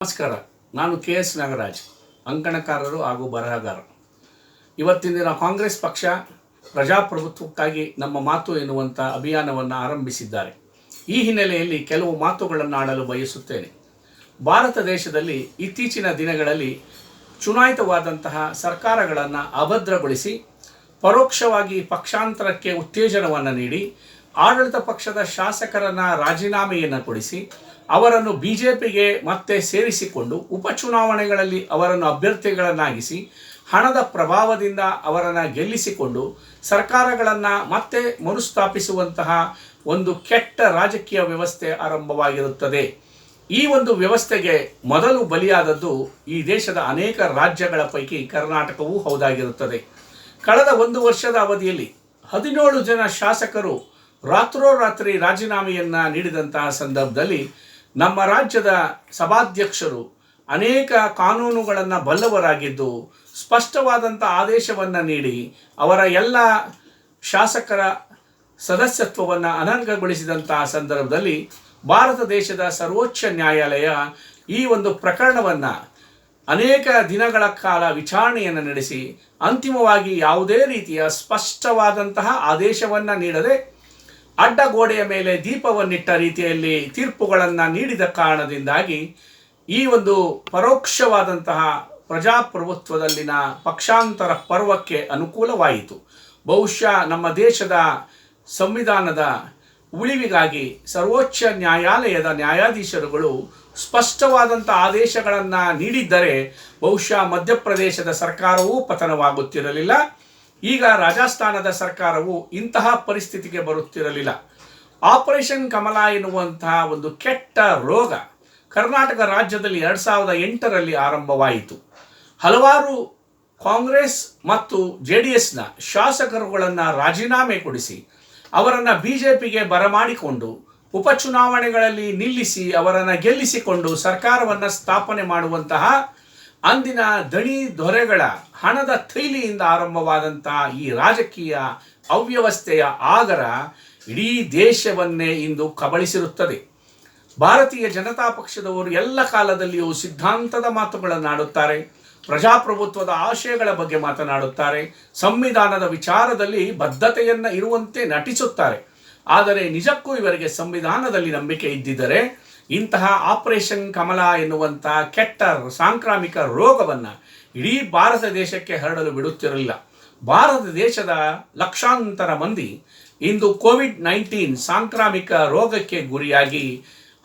ನಮಸ್ಕಾರ. ನಾನು KS ನಾಗರಾಜ್, ಅಂಕಣಕಾರರು ಹಾಗೂ ಬರಹಗಾರ. ಇವತ್ತಿನ ದಿನ ಕಾಂಗ್ರೆಸ್ ಪಕ್ಷ ಪ್ರಜಾಪ್ರಭುತ್ವಕ್ಕಾಗಿ ನಮ್ಮ ಮಾತು ಎನ್ನುವಂಥ ಅಭಿಯಾನವನ್ನು ಆರಂಭಿಸಿದ್ದಾರೆ. ಈ ಹಿನ್ನೆಲೆಯಲ್ಲಿ ಕೆಲವು ಮಾತುಗಳನ್ನು ಆಡಲು ಬಯಸುತ್ತೇನೆ. ಭಾರತ ದೇಶದಲ್ಲಿ ಇತ್ತೀಚಿನ ದಿನಗಳಲ್ಲಿ ಚುನಾಯಿತವಾದಂತಹ ಸರ್ಕಾರಗಳನ್ನು ಅಭದ್ರಗೊಳಿಸಿ ಪರೋಕ್ಷವಾಗಿ ಪಕ್ಷಾಂತರಕ್ಕೆ ಉತ್ತೇಜನವನ್ನು ನೀಡಿ ಆಡಳಿತ ಪಕ್ಷದ ಶಾಸಕರನ್ನು ರಾಜೀನಾಮೆಯನ್ನು ಕೊಡಿಸಿ ಅವರನ್ನು BJPಗೆ ಮತ್ತೆ ಸೇರಿಸಿಕೊಂಡು ಉಪಚುನಾವಣೆಗಳಲ್ಲಿ ಅವರನ್ನು ಅಭ್ಯರ್ಥಿಗಳನ್ನಾಗಿಸಿ ಹಣದ ಪ್ರಭಾವದಿಂದ ಅವರನ್ನು ಗೆಲ್ಲಿಸಿಕೊಂಡು ಸರ್ಕಾರಗಳನ್ನು ಮತ್ತೆ ಮರುಸ್ಥಾಪಿಸುವಂತಹ ಒಂದು ಕೆಟ್ಟ ರಾಜಕೀಯ ವ್ಯವಸ್ಥೆ ಆರಂಭವಾಗಿರುತ್ತದೆ. ಈ ಒಂದು ವ್ಯವಸ್ಥೆಗೆ ಮೊದಲು ಬಲಿಯಾದದ್ದು ಈ ದೇಶದ ಅನೇಕ ರಾಜ್ಯಗಳ ಪೈಕಿ ಕರ್ನಾಟಕವೂ ಹೌದಾಗಿರುತ್ತದೆ. ಕಳೆದ 1 ವರ್ಷದ ಅವಧಿಯಲ್ಲಿ 17 ಜನ ಶಾಸಕರು ರಾತ್ರೋರಾತ್ರಿ ರಾಜೀನಾಮೆಯನ್ನು ನೀಡಿದಂತಹ ಸಂದರ್ಭದಲ್ಲಿ ನಮ್ಮ ರಾಜ್ಯದ ಸಭಾಧ್ಯಕ್ಷರು ಅನೇಕ ಕಾನೂನುಗಳನ್ನು ಬಲ್ಲವರಾಗಿದ್ದು ಸ್ಪಷ್ಟವಾದಂಥ ಆದೇಶವನ್ನು ನೀಡಿ ಅವರ ಎಲ್ಲ ಶಾಸಕರ ಸದಸ್ಯತ್ವವನ್ನು ಅನರ್ಹಗೊಳಿಸಿದಂತಹ ಸಂದರ್ಭದಲ್ಲಿ ಭಾರತ ದೇಶದ ಸರ್ವೋಚ್ಚ ನ್ಯಾಯಾಲಯ ಈ ಒಂದು ಪ್ರಕರಣವನ್ನು ಅನೇಕ ದಿನಗಳ ಕಾಲ ವಿಚಾರಣೆಯನ್ನು ನಡೆಸಿ ಅಂತಿಮವಾಗಿ ಯಾವುದೇ ರೀತಿಯ ಸ್ಪಷ್ಟವಾದಂತಹ ಆದೇಶವನ್ನು ನೀಡದೆ ಅಡ್ಡಗೋಡೆಯ ಮೇಲೆ ದೀಪವನ್ನಿಟ್ಟ ರೀತಿಯಲ್ಲಿ ತೀರ್ಪುಗಳನ್ನು ನೀಡಿದ ಕಾರಣದಿಂದಾಗಿ ಈ ಒಂದು ಪರೋಕ್ಷವಾದಂತಹ ಪ್ರಜಾಪ್ರಭುತ್ವದಲ್ಲಿನ ಪಕ್ಷಾಂತರ ಪರ್ವಕ್ಕೆ ಅನುಕೂಲವಾಯಿತು. ಬಹುಶಃ ನಮ್ಮ ದೇಶದ ಸಂವಿಧಾನದ ಉಳಿವಿಗಾಗಿ ಸರ್ವೋಚ್ಚ ನ್ಯಾಯಾಲಯದ ನ್ಯಾಯಾಧೀಶರುಗಳು ಸ್ಪಷ್ಟವಾದಂಥ ಆದೇಶಗಳನ್ನು ನೀಡಿದ್ದರೆ ಬಹುಶಃ ಮಧ್ಯಪ್ರದೇಶದ ಸರ್ಕಾರವೂ ಪತನವಾಗುತ್ತಿರಲಿಲ್ಲ. ಈಗ ರಾಜಸ್ಥಾನದ ಸರ್ಕಾರವು ಇಂತಹ ಪರಿಸ್ಥಿತಿಗೆ ಬರುತ್ತಿರಲಿಲ್ಲ. ಆಪರೇಷನ್ ಕಮಲ ಎನ್ನುವಂತಹ ಒಂದು ಕೆಟ್ಟ ರೋಗ ಕರ್ನಾಟಕ ರಾಜ್ಯದಲ್ಲಿ 2008ರಲ್ಲಿ ಆರಂಭವಾಯಿತು. ಹಲವಾರು ಕಾಂಗ್ರೆಸ್ ಮತ್ತು JDSನ ಶಾಸಕರುಗಳನ್ನು ರಾಜೀನಾಮೆ ಕೊಡಿಸಿ ಅವರನ್ನು BJPಗೆ ಬರಮಾಡಿಕೊಂಡು ಉಪಚುನಾವಣೆಗಳಲ್ಲಿ ನಿಲ್ಲಿಸಿ ಅವರನ್ನು ಗೆಲ್ಲಿಸಿಕೊಂಡು ಸರ್ಕಾರವನ್ನು ಸ್ಥಾಪನೆ ಮಾಡುವಂತಹ ಅಂದಿನ ದಣಿ ದೊರೆಗಳ ಹಣದ ಥೈಲಿಯಿಂದ ಆರಂಭವಾದಂತಹ ಈ ರಾಜಕೀಯ ಅವ್ಯವಸ್ಥೆಯ ಆಗರ ಇಡೀ ದೇಶವನ್ನೇ ಇಂದು ಕಬಳಿಸಿರುತ್ತದೆ. ಭಾರತೀಯ ಜನತಾ ಪಕ್ಷದವರು ಎಲ್ಲ ಕಾಲದಲ್ಲಿಯೂ ಸಿದ್ಧಾಂತದ ಮಾತುಗಳನ್ನಾಡುತ್ತಾರೆ, ಪ್ರಜಾಪ್ರಭುತ್ವದ ಆಶಯಗಳ ಬಗ್ಗೆ ಮಾತನಾಡುತ್ತಾರೆ, ಸಂವಿಧಾನದ ವಿಚಾರದಲ್ಲಿ ಬದ್ಧತೆಯನ್ನು ಇರುವಂತೆ ನಟಿಸುತ್ತಾರೆ. ಆದರೆ ನಿಜಕ್ಕೂ ಇವರಿಗೆ ಸಂವಿಧಾನದಲ್ಲಿ ನಂಬಿಕೆ ಇದ್ದಿದ್ದರೆ ಇಂತಹ ಆಪರೇಷನ್ ಕಮಲ ಎನ್ನುವಂಥ ಕೆಟ್ಟ ಸಾಂಕ್ರಾಮಿಕ ರೋಗವನ್ನು ಇಡೀ ಭಾರತ ದೇಶಕ್ಕೆ ಹರಡಲು ಬಿಡುತ್ತಿರಲಿಲ್ಲ. ಭಾರತ ದೇಶದ ಲಕ್ಷಾಂತರ ಮಂದಿ ಇಂದು COVID-19 ಸಾಂಕ್ರಾಮಿಕ ರೋಗಕ್ಕೆ ಗುರಿಯಾಗಿ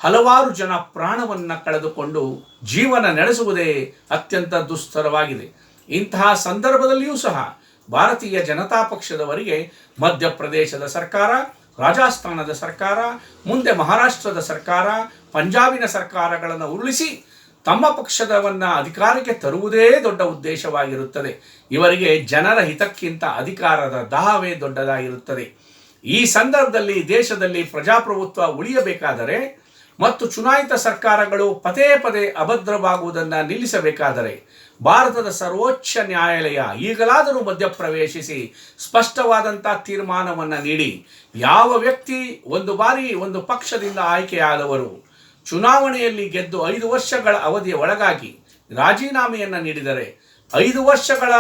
ಹಲವಾರು ಜನ ಪ್ರಾಣವನ್ನು ಕಳೆದುಕೊಂಡು ಜೀವನ ನಡೆಸುವುದೇ ಅತ್ಯಂತ ದುಸ್ತರವಾಗಿದೆ. ಇಂತಹ ಸಂದರ್ಭದಲ್ಲಿಯೂ ಸಹ ಭಾರತೀಯ ಜನತಾ ಪಕ್ಷದವರಿಗೆ ಮಧ್ಯಪ್ರದೇಶದ ಸರ್ಕಾರ, ರಾಜಸ್ಥಾನದ ಸರ್ಕಾರ, ಮುಂದೆ ಮಹಾರಾಷ್ಟ್ರದ ಸರ್ಕಾರ, ಪಂಜಾಬಿನ ಸರ್ಕಾರಗಳನ್ನು ಉರುಳಿಸಿ ತಮ್ಮ ಪಕ್ಷದವನ್ನು ಅಧಿಕಾರಕ್ಕೆ ತರುವುದೇ ದೊಡ್ಡ ಉದ್ದೇಶವಾಗಿರುತ್ತದೆ. ಇವರಿಗೆ ಜನರ ಹಿತಕ್ಕಿಂತ ಅಧಿಕಾರದ ದಾಹವೇ ದೊಡ್ಡದಾಗಿರುತ್ತದೆ. ಈ ಸಂದರ್ಭದಲ್ಲಿ ದೇಶದಲ್ಲಿ ಪ್ರಜಾಪ್ರಭುತ್ವ ಉಳಿಯಬೇಕಾದರೆ ಮತ್ತು ಚುನಾಯಿತ ಸರ್ಕಾರಗಳು ಪದೇ ಪದೇ ಅಭದ್ರವಾಗುವುದನ್ನು ನಿಲ್ಲಿಸಬೇಕಾದರೆ ಭಾರತದ ಸರ್ವೋಚ್ಚ ನ್ಯಾಯಾಲಯ ಈಗಲಾದರೂ ಮಧ್ಯಪ್ರವೇಶಿಸಿ ಸ್ಪಷ್ಟವಾದಂಥ ತೀರ್ಮಾನವನ್ನು ನೀಡಿ ಯಾವ ವ್ಯಕ್ತಿ ಒಂದು ಬಾರಿ ಒಂದು ಪಕ್ಷದಿಂದ ಆಯ್ಕೆಯಾದವರು ಚುನಾವಣೆಯಲ್ಲಿ ಗೆದ್ದು 5 ವರ್ಷಗಳ ಅವಧಿಯ ಒಳಗಾಗಿ ರಾಜೀನಾಮೆಯನ್ನು ನೀಡಿದರೆ 5 ವರ್ಷಗಳ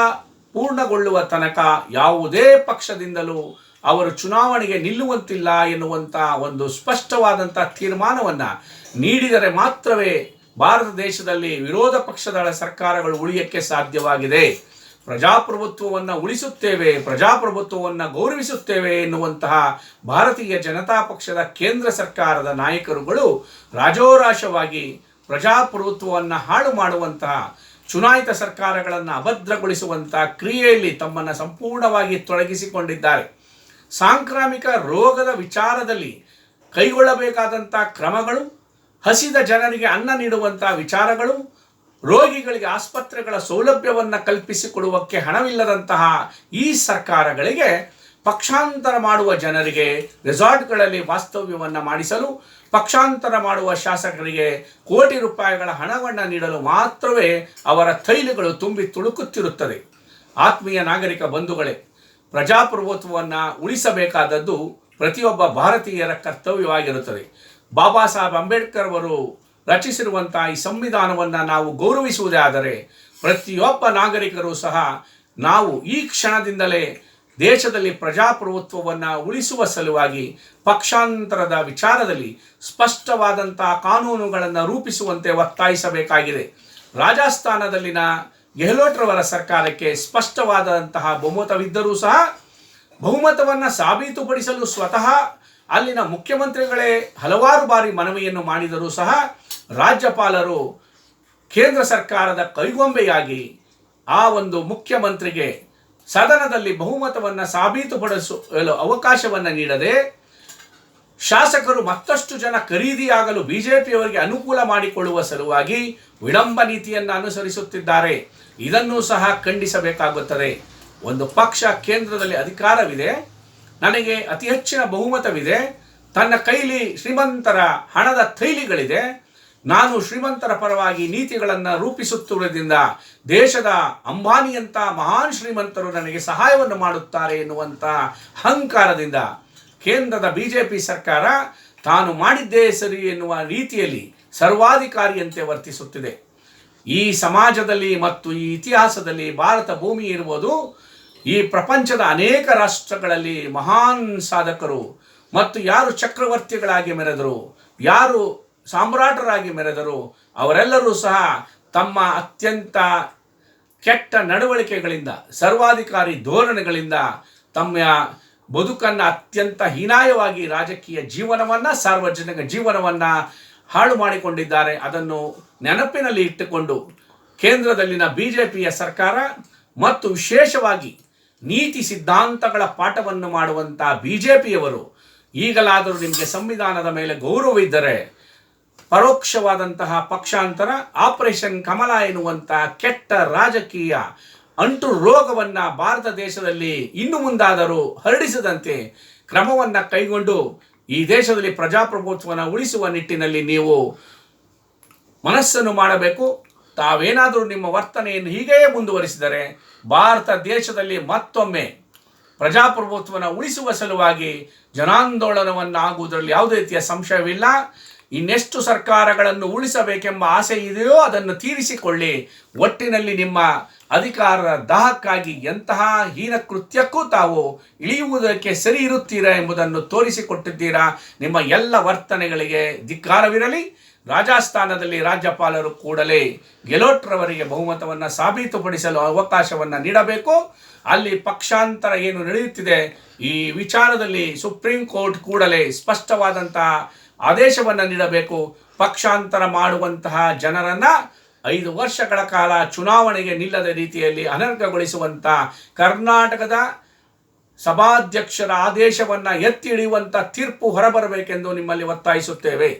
ಪೂರ್ಣಗೊಳ್ಳುವ ತನಕ ಯಾವುದೇ ಪಕ್ಷದಿಂದಲೂ ಅವರು ಚುನಾವಣೆಗೆ ನಿಲ್ಲುವಂತಿಲ್ಲ ಎನ್ನುವಂಥ ಒಂದು ಸ್ಪಷ್ಟವಾದಂಥ ತೀರ್ಮಾನವನ್ನು ನೀಡಿದರೆ ಮಾತ್ರವೇ ಭಾರತ ದೇಶದಲ್ಲಿ ವಿರೋಧ ಪಕ್ಷದ ಸರ್ಕಾರಗಳು ಉಳಿಯಕ್ಕೆ ಸಾಧ್ಯವಾಗಿದೆ. ಪ್ರಜಾಪ್ರಭುತ್ವವನ್ನು ಉಳಿಸುತ್ತೇವೆ, ಪ್ರಜಾಪ್ರಭುತ್ವವನ್ನು ಗೌರವಿಸುತ್ತೇವೆ ಎನ್ನುವಂತಹ ಭಾರತೀಯ ಜನತಾ ಪಕ್ಷದ ಕೇಂದ್ರ ಸರ್ಕಾರದ ನಾಯಕರುಗಳು ರಾಜೋರಾಶವಾಗಿ ಪ್ರಜಾಪ್ರಭುತ್ವವನ್ನು ಹಾಳು ಮಾಡುವಂತಹ ಚುನಾಯಿತ ಸರ್ಕಾರಗಳನ್ನು ಅಭದ್ರಗೊಳಿಸುವಂಥ ಕ್ರಿಯೆಯಲ್ಲಿ ತಮ್ಮನ್ನು ಸಂಪೂರ್ಣವಾಗಿ ತೊಡಗಿಸಿಕೊಂಡಿದ್ದಾರೆ. ಸಾಂಕ್ರಾಮಿಕ ರೋಗದ ವಿಚಾರದಲ್ಲಿ ಕೈಗೊಳ್ಳಬೇಕಾದಂಥ ಕ್ರಮಗಳು, ಹಸಿದ ಜನರಿಗೆ ಅನ್ನ ನೀಡುವಂಥ ವಿಚಾರಗಳು, ರೋಗಿಗಳಿಗೆ ಆಸ್ಪತ್ರೆಗಳ ಸೌಲಭ್ಯವನ್ನು ಕಲ್ಪಿಸಿಕೊಡುವಕ್ಕೆ ಹಣವಿಲ್ಲದಂತಹ ಈ ಸರ್ಕಾರಗಳಿಗೆ ಪಕ್ಷಾಂತರ ಮಾಡುವ ಜನರಿಗೆ ರೆಸಾರ್ಟ್ಗಳಲ್ಲಿ ವಾಸ್ತವ್ಯವನ್ನು ಮಾಡಿಸಲು, ಪಕ್ಷಾಂತರ ಮಾಡುವ ಶಾಸಕರಿಗೆ ಕೋಟಿ ರೂಪಾಯಿಗಳ ಹಣವನ್ನು ನೀಡಲು ಮಾತ್ರವೇ ಅವರ ಥೈಲಿಗಳು ತುಂಬಿ ತುಳುಕುತ್ತಿರುತ್ತದೆ. ಆತ್ಮೀಯ ನಾಗರಿಕ ಬಂಧುಗಳೇ, ಪ್ರಜಾಪ್ರಭುತ್ವವನ್ನು ಉಳಿಸಬೇಕಾದದ್ದು ಪ್ರತಿಯೊಬ್ಬ ಭಾರತೀಯರ ಕರ್ತವ್ಯವಾಗಿರುತ್ತದೆ. ಬಾಬಾ ಸಾಹೇಬ್ ಅಂಬೇಡ್ಕರ್ ಅವರು ರಚಿಸಿರುವಂತಹ ಈ ಸಂವಿಧಾನವನ್ನು ನಾವು ಗೌರವಿಸುವುದೇ ಆದರೆ ಪ್ರತಿಯೊಬ್ಬ ನಾಗರಿಕರು ಸಹ ನಾವು ಈ ಕ್ಷಣದಿಂದಲೇ ದೇಶದಲ್ಲಿ ಪ್ರಜಾಪ್ರಭುತ್ವವನ್ನು ಉಳಿಸುವ ಸಲುವಾಗಿ ಪಕ್ಷಾಂತರದ ವಿಚಾರದಲ್ಲಿ ಸ್ಪಷ್ಟವಾದಂತಹ ಕಾನೂನುಗಳನ್ನು ರೂಪಿಸುವಂತೆ ಒತ್ತಾಯಿಸಬೇಕಾಗಿದೆ. ರಾಜಸ್ಥಾನದಲ್ಲಿನ ಗೆಹ್ಲೋಟ್ರವರ ಸರ್ಕಾರಕ್ಕೆ ಸ್ಪಷ್ಟವಾದಂತಹ ಬಹುಮತವಿದ್ದರೂ ಸಹ ಬಹುಮತವನ್ನು ಸಾಬೀತುಪಡಿಸಲು ಸ್ವತಃ ಅಲ್ಲಿನ ಮುಖ್ಯಮಂತ್ರಿಗಳೇ ಹಲವಾರು ಬಾರಿ ಮನವಿಯನ್ನು ಮಾಡಿದರೂ ಸಹ ರಾಜ್ಯಪಾಲರು ಕೇಂದ್ರ ಸರ್ಕಾರದ ಕೈಗೊಂಬೆಯಾಗಿ ಆ ಒಂದು ಮುಖ್ಯಮಂತ್ರಿಗೆ ಸದನದಲ್ಲಿ ಬಹುಮತವನ್ನು ಸಾಬೀತುಪಡಿಸಲು ಅವಕಾಶವನ್ನು ನೀಡದೆ ಶಾಸಕರು ಮತ್ತಷ್ಟು ಜನ ಖರೀದಿಯಾಗಲು ಬಿಜೆಪಿಯವರಿಗೆ ಅನುಕೂಲ ಮಾಡಿಕೊಳ್ಳುವ ಸಲುವಾಗಿ ವಿಳಂಬ ನೀತಿಯನ್ನು ಅನುಸರಿಸುತ್ತಿದ್ದಾರೆ. ಇದನ್ನು ಸಹ ಖಂಡಿಸಬೇಕಾಗುತ್ತದೆ. ಒಂದು ಪಕ್ಷ ಕೇಂದ್ರದಲ್ಲಿ ಅಧಿಕಾರವಿದೆ, ನನಗೆ ಅತಿ ಹೆಚ್ಚಿನ ಬಹುಮತವಿದೆ, ತನ್ನ ಕೈಲಿ ಶ್ರೀಮಂತರ ಹಣದ ಥೈಲಿಗಳಿದೆ, ನಾನು ಶ್ರೀಮಂತರ ಪರವಾಗಿ ನೀತಿಗಳನ್ನು ರೂಪಿಸುತ್ತಿರುವುದರಿಂದ ದೇಶದ ಅಂಬಾನಿಯಂಥ ಮಹಾನ್ ಶ್ರೀಮಂತರು ನನಗೆ ಸಹಾಯವನ್ನು ಮಾಡುತ್ತಾರೆ ಎನ್ನುವಂಥ ಅಹಂಕಾರದಿಂದ ಕೇಂದ್ರದ ಬಿಜೆಪಿ ಸರ್ಕಾರ ತಾನು ಮಾಡಿದ್ದೇ ಸರಿ ಎನ್ನುವ ರೀತಿಯಲ್ಲಿ ಸರ್ವಾಧಿಕಾರಿಯಂತೆ ವರ್ತಿಸುತ್ತಿದೆ. ಈ ಸಮಾಜದಲ್ಲಿ ಮತ್ತು ಈ ಇತಿಹಾಸದಲ್ಲಿ ಭಾರತ ಭೂಮಿ ಇರುವುದು ಈ ಪ್ರಪಂಚದ ಅನೇಕ ರಾಷ್ಟ್ರಗಳಲ್ಲಿ ಮಹಾನ್ ಸಾಧಕರು ಮತ್ತು ಯಾರು ಚಕ್ರವರ್ತಿಗಳಾಗಿ ಮೆರೆದರು, ಯಾರು ಸಾಮ್ರಾಟರಾಗಿ ಮೆರೆದರು, ಅವರೆಲ್ಲರೂ ಸಹ ತಮ್ಮ ಅತ್ಯಂತ ಕೆಟ್ಟ ನಡವಳಿಕೆಗಳಿಂದ, ಸರ್ವಾಧಿಕಾರಿ ಧೋರಣೆಗಳಿಂದ ತಮ್ಮ ಬದುಕನ್ನು ಅತ್ಯಂತ ಹೀನಾಯವಾಗಿ ರಾಜಕೀಯ ಜೀವನವನ್ನು, ಸಾರ್ವಜನಿಕ ಜೀವನವನ್ನು ಹಾಳು ಮಾಡಿಕೊಂಡಿದ್ದಾರೆ. ಅದನ್ನು ನೆನಪಿನಲ್ಲಿ ಇಟ್ಟುಕೊಂಡು ಕೇಂದ್ರದಲ್ಲಿನ ಬಿಜೆಪಿಯ ಸರ್ಕಾರ ಮತ್ತು ವಿಶೇಷವಾಗಿ ನೀತಿ ಸಿದ್ಧಾಂತಗಳ ಪಾಠವನ್ನು ಮಾಡುವಂಥ ಬಿಜೆಪಿಯವರು ಈಗಲಾದರೂ ನಿಮಗೆ ಸಂವಿಧಾನದ ಮೇಲೆ ಗೌರವವಿದ್ದರೆ ಪರೋಕ್ಷವಾದಂತಹ ಪಕ್ಷಾಂತರ, ಆಪರೇಷನ್ ಕಮಲ ಎನ್ನುವಂಥ ಕೆಟ್ಟ ರಾಜಕೀಯ ಅಂಟು ರೋಗವನ್ನು ಭಾರತ ದೇಶದಲ್ಲಿ ಇನ್ನು ಮುಂದಾದರೂ ಹರಡಿಸದಂತೆ ಕ್ರಮವನ್ನು ಕೈಗೊಂಡು ಈ ದೇಶದಲ್ಲಿ ಪ್ರಜಾಪ್ರಭುತ್ವವನ್ನು ಉಳಿಸುವ ನಿಟ್ಟಿನಲ್ಲಿ ನೀವು ಮನಸ್ಸನ್ನು ಮಾಡಬೇಕು. ತಾವೇನಾದರೂ ನಿಮ್ಮ ವರ್ತನೆಯನ್ನು ಹೀಗೇ ಮುಂದುವರಿಸಿದರೆ ಭಾರತ ದೇಶದಲ್ಲಿ ಮತ್ತೊಮ್ಮೆ ಪ್ರಜಾಪ್ರಭುತ್ವವನ್ನು ಉಳಿಸುವ ಸಲುವಾಗಿ ಜನಾಂದೋಲನವನ್ನು ಆಗುವುದರಲ್ಲಿ ಯಾವುದೇ ರೀತಿಯ ಸಂಶಯವಿಲ್ಲ. ಇನ್ನೆಷ್ಟು ಸರ್ಕಾರಗಳನ್ನು ಉಳಿಸಬೇಕೆಂಬ ಆಸೆ ಇದೆಯೋ ಅದನ್ನು ತೀರಿಸಿಕೊಳ್ಳಿ. ಒಟ್ಟಿನಲ್ಲಿ ನಿಮ್ಮ ಅಧಿಕಾರದ ದಾಹಕ್ಕಾಗಿ ಎಂತಹ ಹೀನ ಕೃತ್ಯಕ್ಕೂ ತಾವು ಇಳಿಯುವುದಕ್ಕೆ ಸರಿ ಇರುತ್ತೀರಾ ಎಂಬುದನ್ನು ತೋರಿಸಿಕೊಟ್ಟಿದ್ದೀರಾ. ನಿಮ್ಮ ಎಲ್ಲ ವರ್ತನೆಗಳಿಗೆ ಧಿಕ್ಕಾರವಿರಲಿ. ರಾಜಸ್ಥಾನದಲ್ಲಿ ರಾಜ್ಯಪಾಲರು ಕೂಡಲೇ ಗೆಹ್ಲೋಟ್ರವರಿಗೆ ಬಹುಮತವನ್ನು ಸಾಬೀತುಪಡಿಸಲು ಅವಕಾಶವನ್ನು ನೀಡಬೇಕು. ಅಲ್ಲಿ ಪಕ್ಷಾಂತರ ಏನು ನಡೆಯುತ್ತಿದೆ ಈ ವಿಚಾರದಲ್ಲಿ ಸುಪ್ರೀಂ ಕೋರ್ಟ್ ಕೂಡಲೇ ಸ್ಪಷ್ಟವಾದಂತಹ ಆದೇಶವನ್ನು ನೀಡಬೇಕು. ಪಕ್ಷಾಂತರ ಮಾಡುವಂತಹ ಜನರನ್ನು 5 ವರ್ಷಗಳ ಕಾಲ ಚುನಾವಣೆಗೆ ನಿಲ್ಲದ ರೀತಿಯಲ್ಲಿ ಅನರ್ಹಗೊಳಿಸುವಂಥ ಕರ್ನಾಟಕದ ಸಭಾಧ್ಯಕ್ಷರ ಆದೇಶವನ್ನು ಎತ್ತಿ ಹಿಡಿಯುವಂಥ ತೀರ್ಪು ಹೊರಬರಬೇಕೆಂದು ನಿಮ್ಮಲ್ಲಿ ಒತ್ತಾಯಿಸುತ್ತೇವೆ.